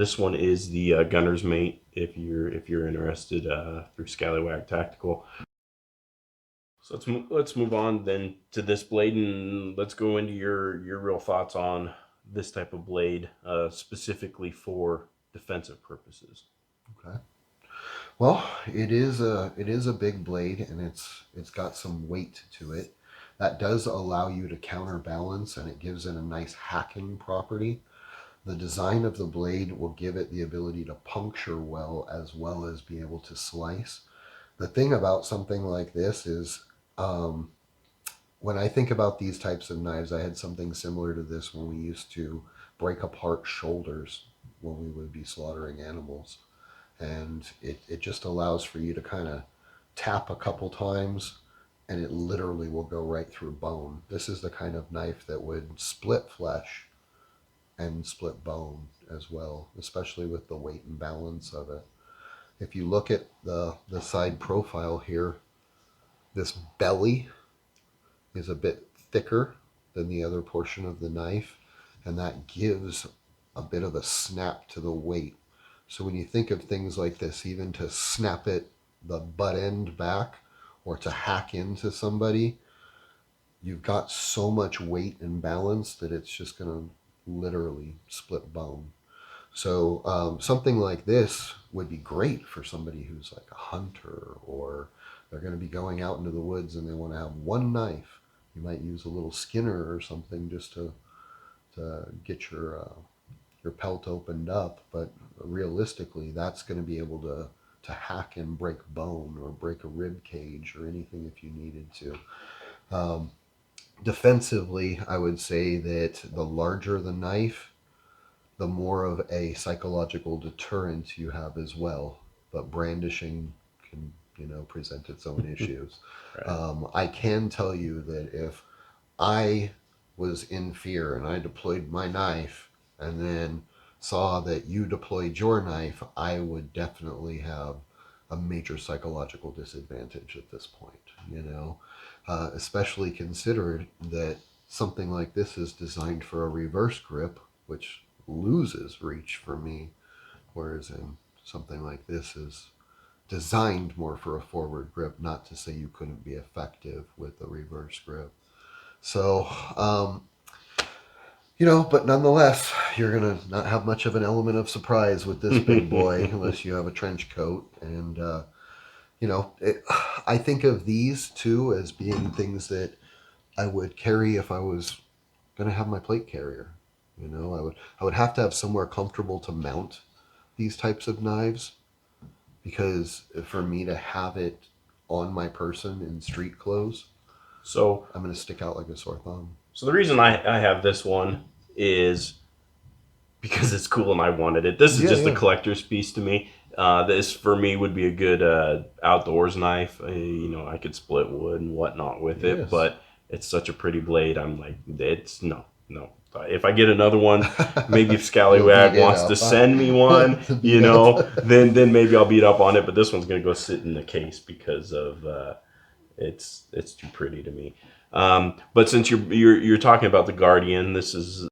This one is the Gunner's Mate. If you're interested, through Skallywag Tactical. So let's move on then to this blade, and let's go into your real thoughts on this type of blade, specifically for defensive purposes. Okay. Well, it is a big blade, and it's got some weight to it. That does allow you to counterbalance, and it gives it a nice hacking property. The design of the blade will give it the ability to puncture well as be able to slice. The thing about something like this is, um, when I think about these types of knives, I had something similar to this when we used to break apart shoulders when we would be slaughtering animals. And it just allows for you to kind of tap a couple times and it literally will go right through bone. This is the kind of knife that would split flesh and split bone as well, especially with the weight and balance of it. If you look at the side profile here, this belly is a bit thicker than the other portion of the knife, and that gives a bit of a snap to the weight. So when you think of things like this, even to snap it, the butt end back, or to hack into somebody, you've got so much weight and balance that it's just going to literally split bone. So something like this would be great for somebody who's like a hunter, or they're going to be going out into the woods and they want to have one knife. You might use a little skinner or something just to get your pelt opened up. But realistically, that's going to be able to hack and break bone or break a rib cage or anything if you needed to. Um, Defensively, I would say that the larger the knife, the more of a psychological deterrent you have as well. But brandishing can, present its own issues. Right. I can tell you that if I was in fear and I deployed my knife and then saw that you deployed your knife, I would definitely have a major psychological disadvantage at this point, especially considered that something like this is designed for a reverse grip, which loses reach for me, whereas in something like this is designed more for a forward grip, not to say you couldn't be effective with a reverse grip. So, but nonetheless, you're going to not have much of an element of surprise with this big boy unless you have a trench coat. And, I think of these two as being things that I would carry if I was going to have my plate carrier. I would have to have somewhere comfortable to mount these types of knives, because for me to have it on my person in street clothes, So I'm going to stick out like a sore thumb. so the reason I have this one is because it's cool and I wanted it. This is Yeah, just a yeah. collector's piece to me. This for me would be a good outdoors knife. I could split wood and whatnot with it, Yes. but it's such a pretty blade. I'm like, it's no, no. If I get another one, maybe if You'll beat Scallywag it wants to up. send me one, To beat up. then maybe I'll beat up on it. But this one's gonna go sit in the case because of it's too pretty to me. But since you're talking about the Guardian, this is